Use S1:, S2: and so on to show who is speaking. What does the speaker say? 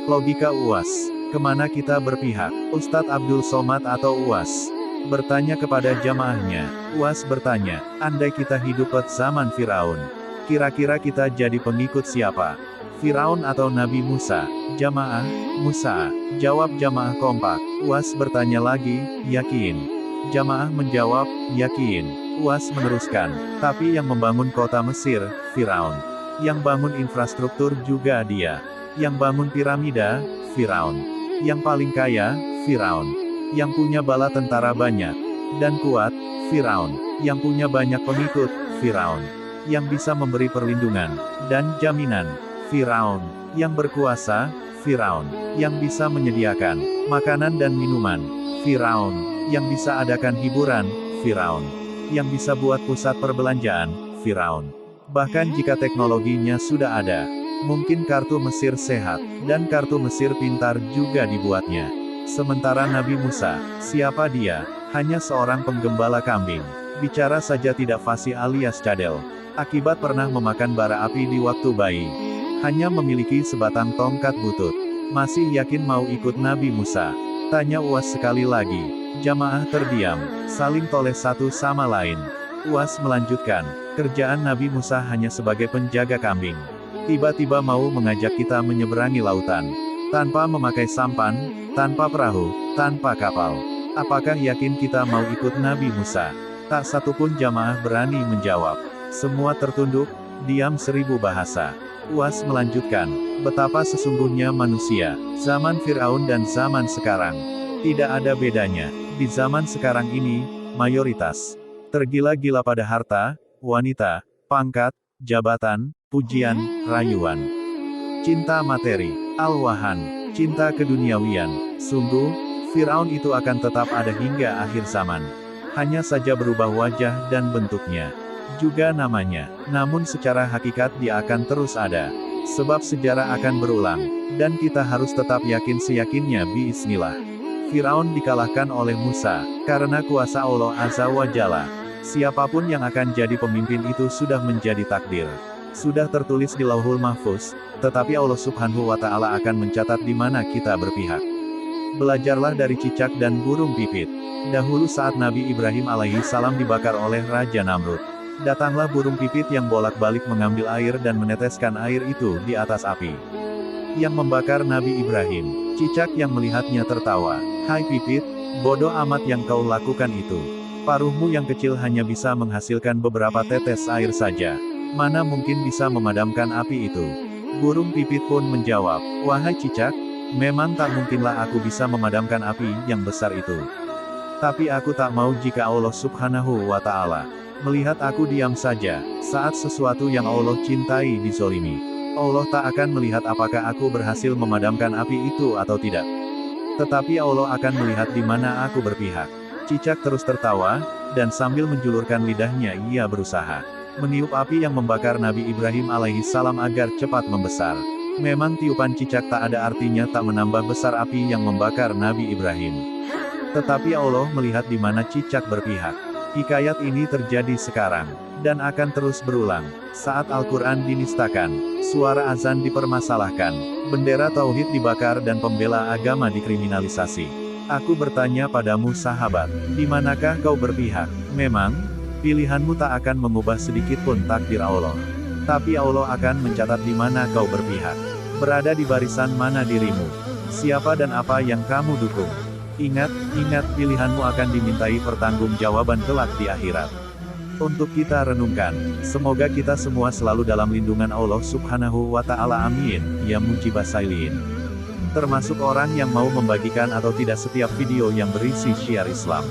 S1: Logika UAS. Kemana kita berpihak? Ustadz Abdul Somad atau UAS? Bertanya kepada jamaahnya. UAS bertanya, andai kita hidup pada zaman Firaun, kira-kira kita jadi pengikut siapa? Firaun atau Nabi Musa? Jamaah, Musa. Jawab jamaah kompak. UAS bertanya lagi, yakin? Jamaah menjawab, yakin. UAS meneruskan, tapi yang membangun kota Mesir, Firaun. Yang bangun infrastruktur juga dia. Yang bangun piramida, Firaun. Yang paling kaya, Firaun. Yang punya bala tentara banyak dan kuat, Firaun. Yang punya banyak pengikut, Firaun. Yang bisa memberi perlindungan dan jaminan, Firaun. Yang berkuasa, Firaun. Yang bisa menyediakan makanan dan minuman, Firaun. Yang bisa adakan hiburan, Firaun. Yang bisa buat pusat perbelanjaan, Firaun. Bahkan jika teknologinya sudah ada, mungkin kartu Mesir sehat, dan kartu Mesir pintar juga dibuatnya. Sementara Nabi Musa, siapa dia? Hanya seorang penggembala kambing. Bicara saja tidak fasih alias cadel. Akibat pernah memakan bara api di waktu bayi. Hanya memiliki sebatang tongkat butut. Masih yakin mau ikut Nabi Musa? Tanya UAS sekali lagi. Jamaah terdiam, saling toleh satu sama lain. UAS melanjutkan, kerjaan Nabi Musa hanya sebagai penjaga kambing. Tiba-tiba mau mengajak kita menyeberangi lautan. Tanpa memakai sampan, tanpa perahu, tanpa kapal. Apakah yakin kita mau ikut Nabi Musa? Tak satupun jamaah berani menjawab. Semua tertunduk, diam 1000 bahasa. UAS melanjutkan, betapa sesungguhnya manusia, zaman Firaun dan zaman sekarang. Tidak ada bedanya. Di zaman sekarang ini, mayoritas tergila-gila pada harta, wanita, pangkat, jabatan, pujian, rayuan. Cinta materi, al-wahan, cinta keduniawian. Sungguh, Firaun itu akan tetap ada hingga akhir zaman. Hanya saja berubah wajah dan bentuknya. Juga namanya. Namun secara hakikat dia akan terus ada. Sebab sejarah akan berulang. Dan kita harus tetap yakin seyakinnya biiznillah. Firaun dikalahkan oleh Musa, karena kuasa Allah Azza wa Jalla. Siapapun yang akan jadi pemimpin itu sudah menjadi takdir. Sudah tertulis di Lauhul Mahfuz, tetapi Allah Subhanahu wa Ta'ala akan mencatat di mana kita berpihak. Belajarlah dari cicak dan burung pipit. Dahulu saat Nabi Ibrahim alaihi salam dibakar oleh Raja Namrud, datanglah burung pipit yang bolak-balik mengambil air dan meneteskan air itu di atas api yang membakar Nabi Ibrahim. Cicak yang melihatnya tertawa. Hai pipit, bodoh amat yang kau lakukan itu. Paruhmu yang kecil hanya bisa menghasilkan beberapa tetes air saja. Mana mungkin bisa memadamkan api itu? Burung pipit pun menjawab, wahai cicak, memang tak mungkinlah aku bisa memadamkan api yang besar itu. Tapi aku tak mau jika Allah Subhanahu wa Ta'ala melihat aku diam saja, saat sesuatu yang Allah cintai dizolimi. Allah tak akan melihat apakah aku berhasil memadamkan api itu atau tidak. Tetapi Allah akan melihat di mana aku berpihak. Cicak terus tertawa, dan sambil menjulurkan lidahnya ia berusaha meniup api yang membakar Nabi Ibrahim alaihi salam agar cepat membesar. Memang tiupan cicak tak ada artinya tak menambah besar api yang membakar Nabi Ibrahim. Tetapi Allah melihat di mana cicak berpihak. Hikayat ini terjadi sekarang, dan akan terus berulang. Saat Al-Quran dinistakan, suara azan dipermasalahkan, bendera tauhid dibakar dan pembela agama dikriminalisasi. Aku bertanya padamu sahabat, di manakah kau berpihak? Memang, pilihanmu tak akan mengubah sedikitpun takdir Allah. Tapi Allah akan mencatat di mana kau berpihak. Berada di barisan mana dirimu? Siapa dan apa yang kamu dukung? Ingat, pilihanmu akan dimintai pertanggungjawaban kelak di akhirat. Untuk kita renungkan, semoga kita semua selalu dalam lindungan Allah Subhanahu wa Ta'ala, amin, ya mujibas sailin. Termasuk orang yang mau membagikan atau tidak setiap video yang berisi syiar Islam.